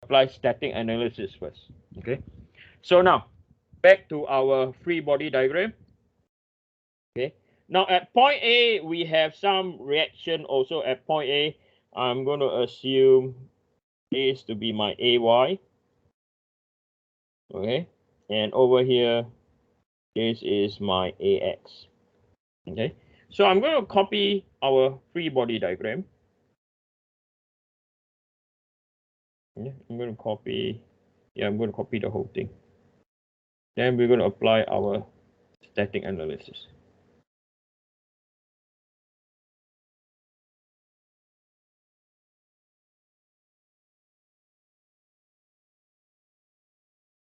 apply static analysis first. Okay. So now, back to our free body diagram. Okay. Now at point A, we have some reaction also at point A. I'm going to assume this to be my AY. Okay. And over here, this is my AX. Okay. So I'm going to copy our free body diagram. Yeah, I'm going to copy the whole thing. Then we're going to apply our static analysis.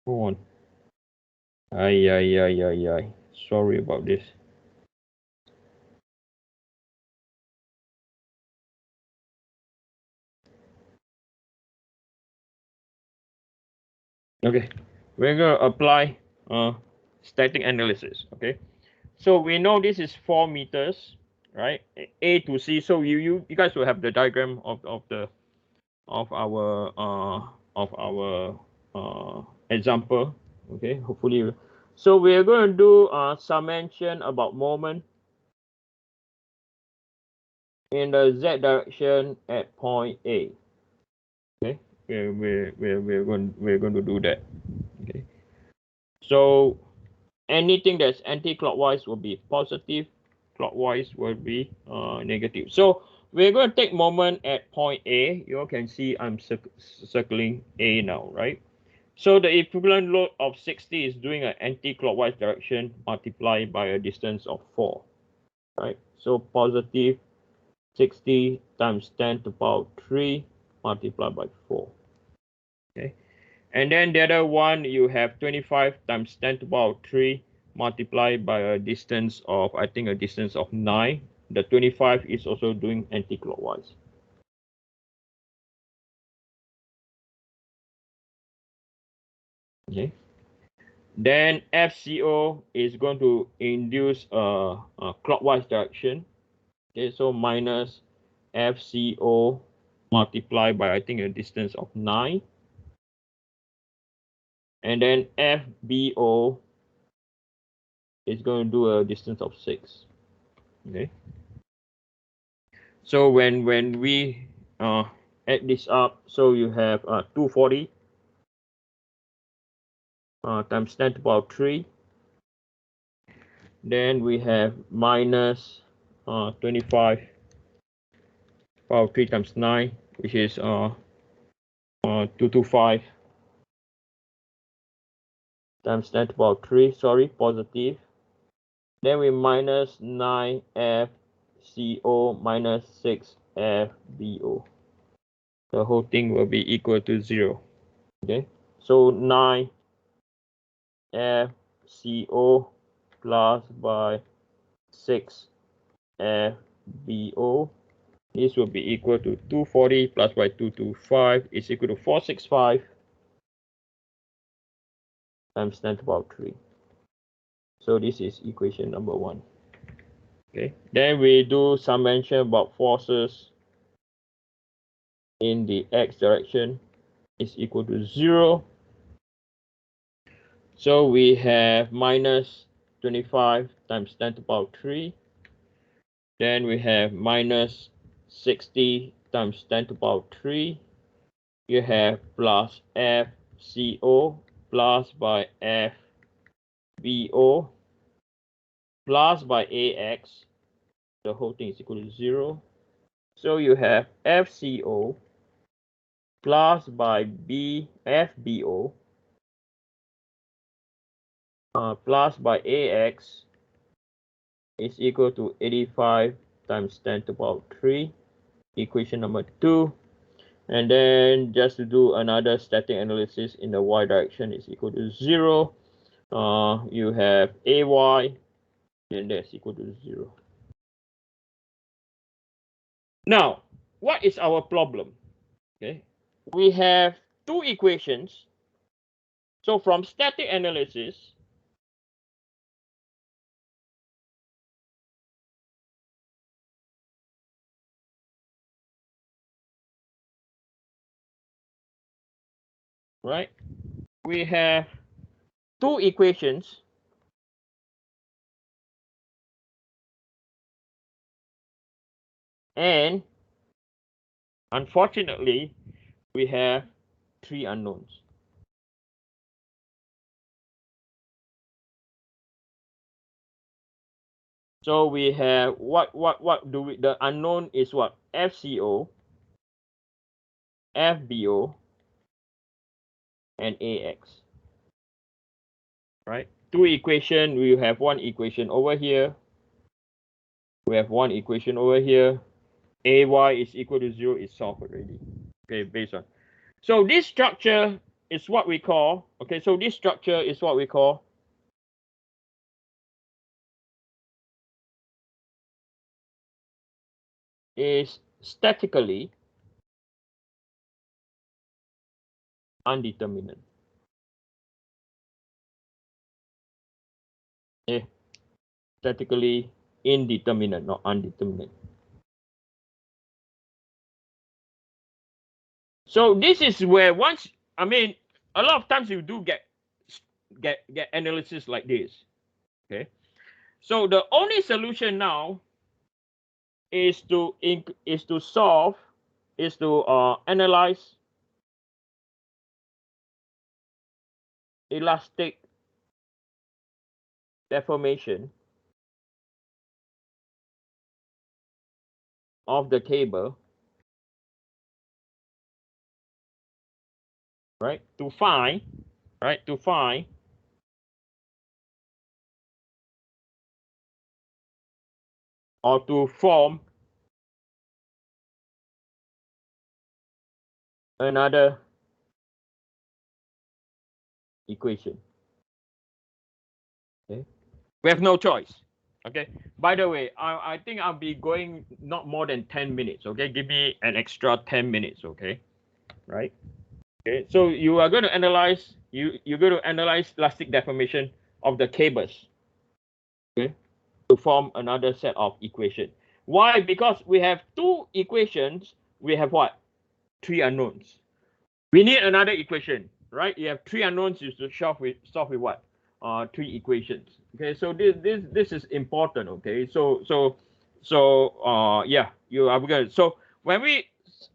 Go on. Ay. Sorry about this. Okay, we're going to apply static analysis. Okay, so we know this is 4 meters, right? A to C. So you guys will have the diagram of our example. Okay, hopefully. So we are going to do summation about moment in the Z direction at point A. Okay, we're going to do that. Okay, so anything that's anti-clockwise will be positive, clockwise will be negative. So we're going to take moment at point A. You all can see I'm circling A now, right? So the equivalent load of 60 is doing an anti-clockwise direction multiplied by a distance of 4, right? So positive 60 times 10 to the power 3 multiplied by 4. Okay. And then the other one, you have 25 times 10 to the power 3 multiplied by a distance of, I think, a distance of 9. The 25 is also doing anti-clockwise. Okay. Then FCO is going to induce a clockwise direction. Okay, so minus FCO multiplied by, I think, a distance of 9. And then FBO is going to do a distance of 6. Okay. So when we add this up, so you have 240 times 10 to the power 3. Then we have minus 25 power 3 times 9, which is 225 times 10 to the power 3, sorry, positive. Then we minus 9 FCO minus 6 FBO. The whole thing will be equal to 0. Okay, so 9 FCO plus by 6 FBO. This will be equal to 240 plus by 225 is equal to 465 times 10 to the power 3. So this is equation number 1. Okay, then we do summation about forces in the x direction is equal to 0. So we have minus 25 times 10 to the power 3. Then we have minus 60 times 10 to the power 3. You have plus FCO plus by FBO plus by AX. The whole thing is equal to 0. So you have FCO plus by FBO plus by AX is equal to 85 times 10 to the power 3. Equation number 2. And then just to do another static analysis in the y direction is equal to 0. You have AY, and that's equal to 0. Now, what is our problem? Okay, we have two equations. So from static analysis, right? We have two equations. And unfortunately, we have three unknowns. So we have what do we, the unknown is what? FCO, FBO, and AX. Right? Two equation, we have one equation over here. We have one equation over here. AY is equal to 0 is solved already. Okay, based on. So this structure is what we call, okay, so this structure is what we call is statically undeterminate. Okay, statically indeterminate, not undeterminate. So this is where once, I mean, a lot of times you do get analysis like this. Okay, so the only solution now is to analyze elastic deformation of the cable, right? To find or to form another equation. Okay, we have no choice. Okay, by the way, I think I'll be going not more than 10 minutes. Okay, give me an extra 10 minutes. Okay, right? Okay, so you are going to analyze you're going to analyze elastic deformation of the cables. Okay, to form another set of equation. Why? Because we have two equations. We have what? Three unknowns. We need another equation, right? You have three unknowns. You should solve with what? Three equations. Okay, so this is important. Okay, yeah, you are going. So when we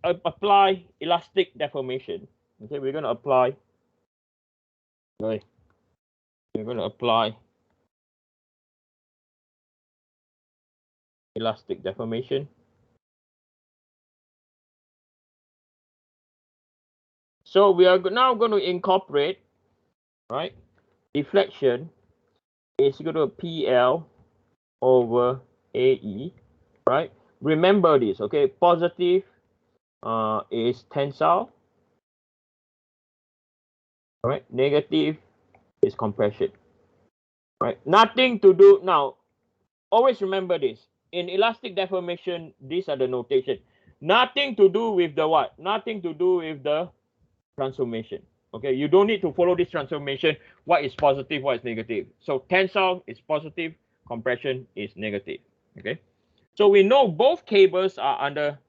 apply elastic deformation, okay, we're going to apply. Okay, we're going to apply elastic deformation. So we are now going to incorporate, right? Deflection is equal to PL over AE, right? Remember this, okay? Positive is tensile, right? Negative is compression, right? Nothing to do now. Always remember this. In elastic deformation, these are the notation. Nothing to do with the what? Nothing to do with the transformation. Okay, you don't need to follow this transformation. What is positive, what is negative? So tensile is positive, compression is negative. Okay, so we know both cables are under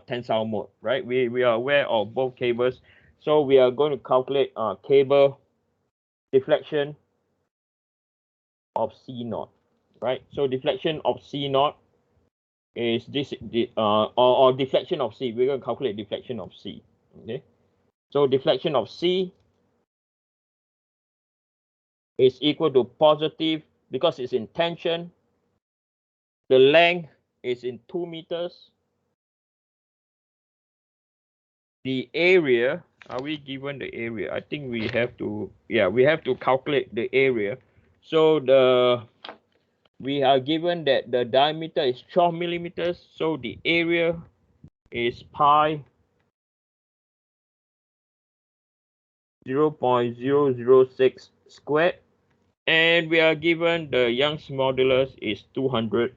tensile mode, right? We are aware of both cables. So we are going to calculate cable deflection of C naught, right? So deflection of C naught is this, or deflection of C. We're going to calculate deflection of C. Okay, so deflection of C is equal to positive because it's in tension. The length is in 2 meters. The area, are we given the area? I think we have to, yeah, we have to calculate the area. So we are given that the diameter is 12 millimeters. So the area is pi 0.006 squared. And we are given the Young's modulus is 200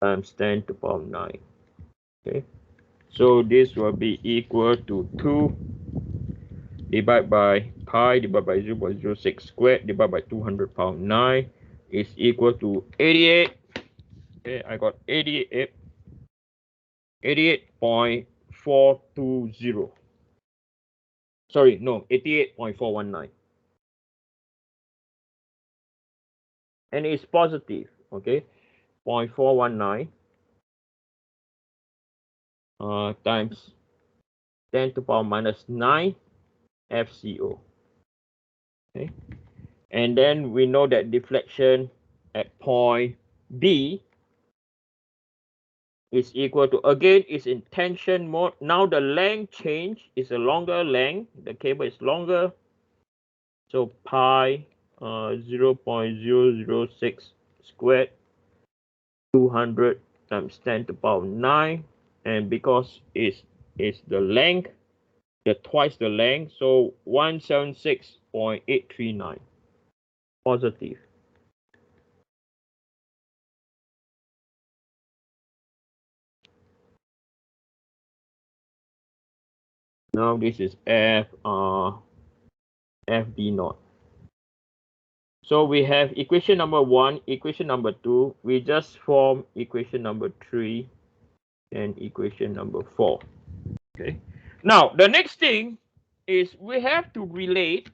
times 10 to the power 9. Okay, so this will be equal to 2 divided by pi divided by 0.06 squared divided by 200 power 9 is equal to 88. Okay, I got 88.420. sorry, no, 88.419. And it's positive, okay? 0.419 times 10 to the power minus 9 FCO. Okay, and then we know that deflection at point B is equal to, again, is in tension mode. Now the length change is a longer length. The cable is longer. So pi 0.006 squared 200 times 10 to the power 9. And because it's the length, twice the length, so 176.839 positive. Now this is FD naught. So we have equation number 1, equation number 2. We just form equation number 3 and equation number 4. Okay. Now the next thing is we have to relate.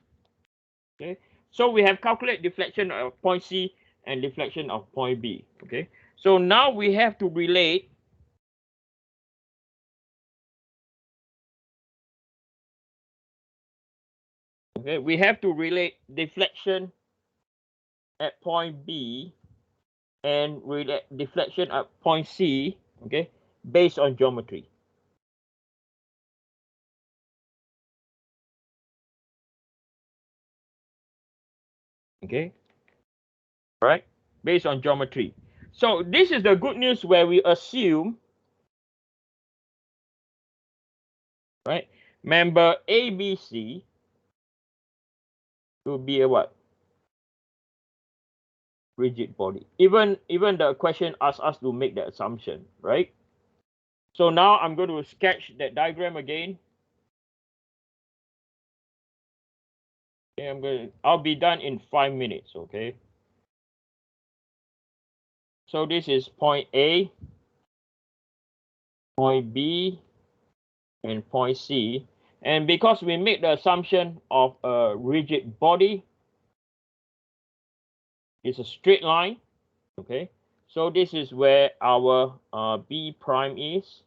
Okay. So we have calculate deflection of point C and deflection of point B. Okay. So now we have to relate. Okay. We have to relate deflection at point B and relate deflection at point C, okay, based on geometry. Okay, right, based on geometry. So this is the good news where we assume, right, member ABC to be a what? Rigid body. Even the question asks us to make the assumption, right? So now I'm going to sketch that diagram again. Okay, I'll be done in 5 minutes, okay? So this is point A, point B, and point C. And because we make the assumption of a rigid body, it's a straight line, okay? So this is where our B prime is,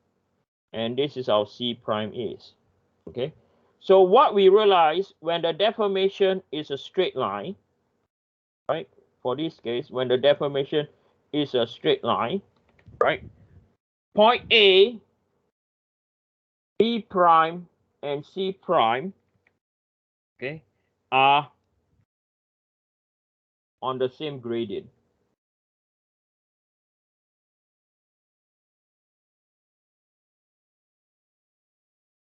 and this is our C prime is, okay? So what we realize, when the deformation is a straight line, right? For this case, when the deformation is a straight line, right? Point A, B prime, and C prime, okay, are on the same gradient.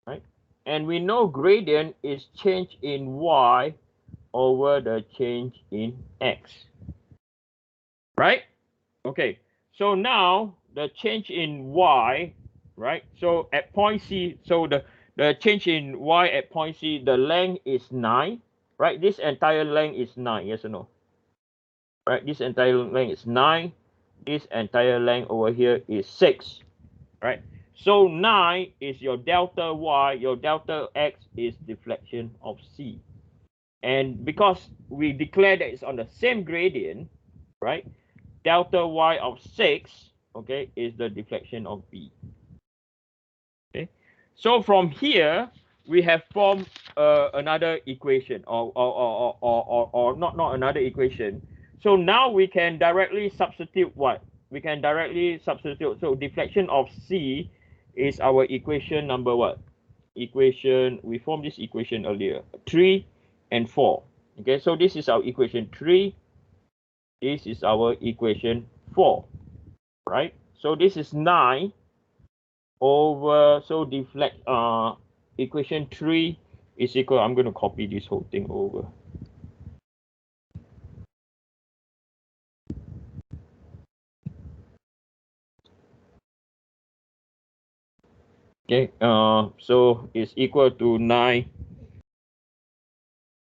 Right? And we know gradient is change in y over the change in x. Right? Okay. So now the change in y, right? So at point C, so the change in y at point C, the length is 9, right? This entire length is 9, yes or no? Right? This entire length is 9. This entire length over here is 6, right? So 9 is your delta y, your delta x is deflection of C. And because we declare that it's on the same gradient, right? Delta y of 6, okay, is the deflection of B. Okay. So from here, we have formed another equation, or not another equation. So now we can directly substitute what? We can directly substitute. So deflection of C is our equation number what? Equation, we formed this equation earlier, 3 and 4. Okay, so this is our equation 3. This is our equation 4, right? So this is 9 over, so deflect, equation 3 is equal, I'm going to copy this whole thing over. Okay, so it's equal to 9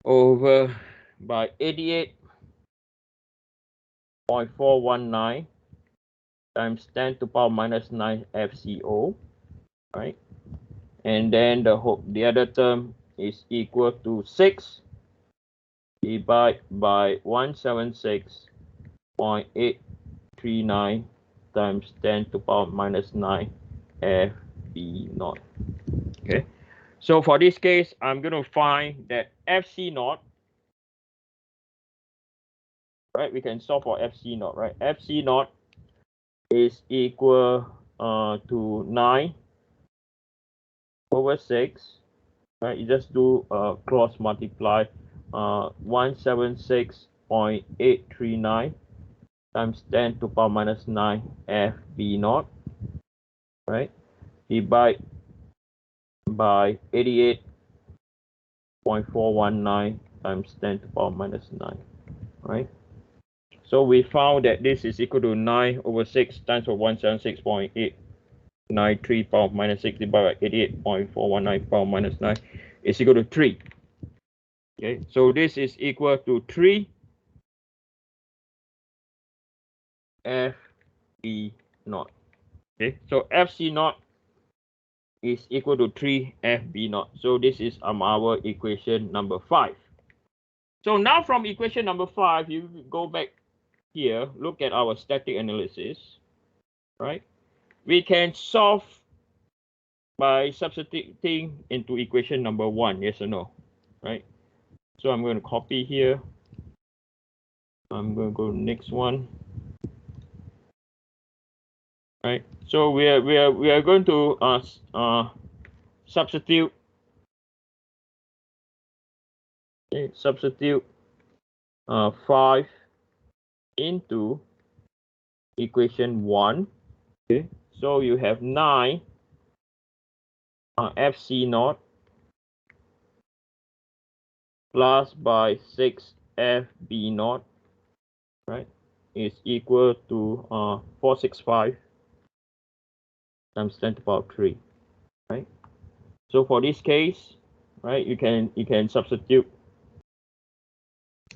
over by 88.419 times 10 to the power minus 9 FCO, right? And then the other term is equal to 6 divided by 176.839 times 10 to the power minus 9 FB naught. Okay, so for this case, I'm going to find that FC naught, right? We can solve for FC naught, right? FC naught is equal to 9 over 6, right? You just do cross multiply 176.839 times 10 to the power minus 9 FB naught, right? Divide by 88.419 times 10 to the power minus 9, right? So we found that this is equal to 9 over 6 times of 176.893 power minus 6 divided by 88.419 power minus 9 is equal to 3. Okay, so this is equal to 3 FB naught. Okay, so FC naught is equal to 3 FB naught. So this is our equation number 5. So now from equation number 5, you go back here, look at our static analysis, right? We can solve by substituting into equation number 1, yes or no, right? So I'm going to copy here. I'm going to go to next one, right? So we are going to substitute. Okay, substitute 5 into equation 1. Okay, so you have 9 FC naught plus by 6 FB naught, right, is equal to 465 times 10 to the power 3, right? So for this case, right, you can substitute.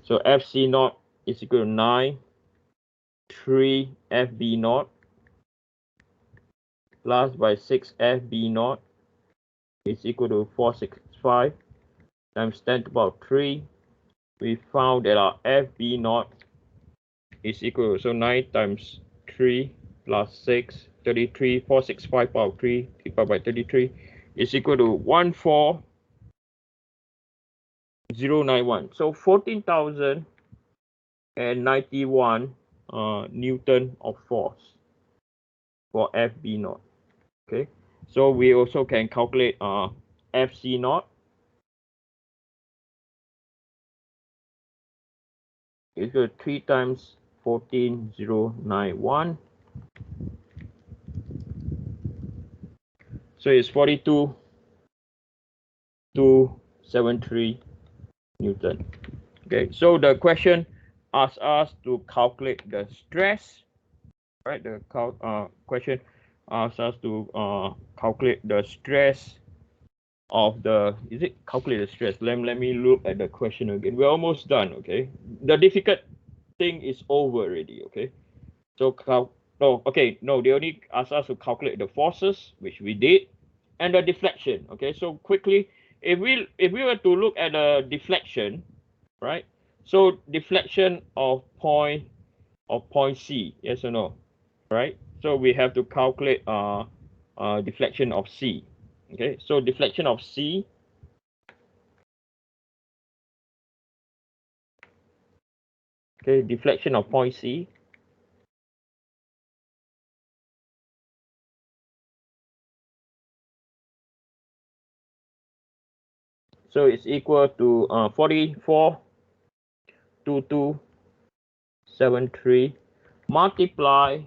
So FC naught is equal to 9, 3 FB naught plus by 6 FB naught is equal to 465 times 10 to the power 3. We found that our FB naught is equal to, so 9 times 3 plus 6, 33, 465 power 3 divided by 33 is equal to 14091. So 14,091 Newton of force for FB naught. Okay, so we also can calculate FC naught is equal to 3 times 14,091. So it's 42,273 Newton. Okay, so the question asks us to calculate the stress, right? The question asks us to calculate the stress of the, is it calculate the stress? Let me look at the question again. We're almost done, okay? The difficult thing is over already, okay? So they only asked us to calculate the forces, which we did, and the deflection. Okay, so quickly, if we were to look at the deflection, right? So deflection of point C, yes or no, right? So we have to calculate deflection of C. Okay, so deflection of C. Okay, deflection of point C. So it's equal to 44,273 multiply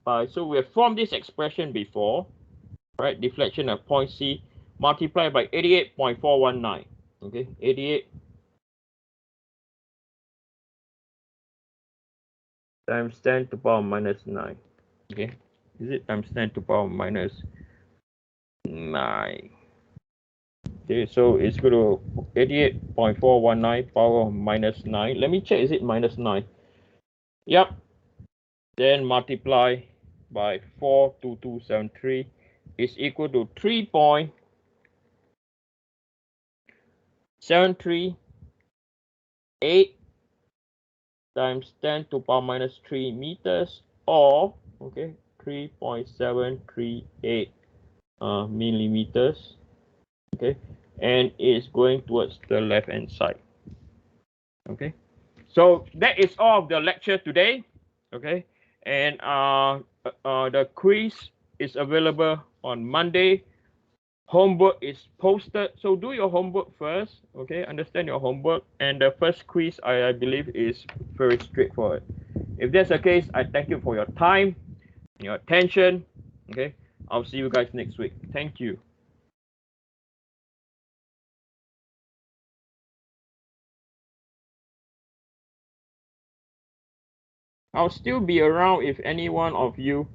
by, so we have formed this expression before, right? Deflection of point C multiplied by 88.419. Okay, 88 times 10 to the power minus 9. Okay, is it times 10 to the power minus 9? Okay, so it's equal to 88.419 power minus 9. Let me check, is it minus 9? Yep. Then multiply by 42273 is equal to 3.0 738 times 10 to the power minus 3 meters, or okay, 3.738 millimeters. Okay, and it's going towards the left hand side. Okay, so that is all of the lecture today. Okay, and the quiz is available on Monday. Homework is posted, so do your homework first. Okay, understand your homework, and the first quiz I believe is very straightforward. If that's the case, I thank you for your time, your attention. Okay, I'll see you guys next week. Thank you. I'll still be around if any one of you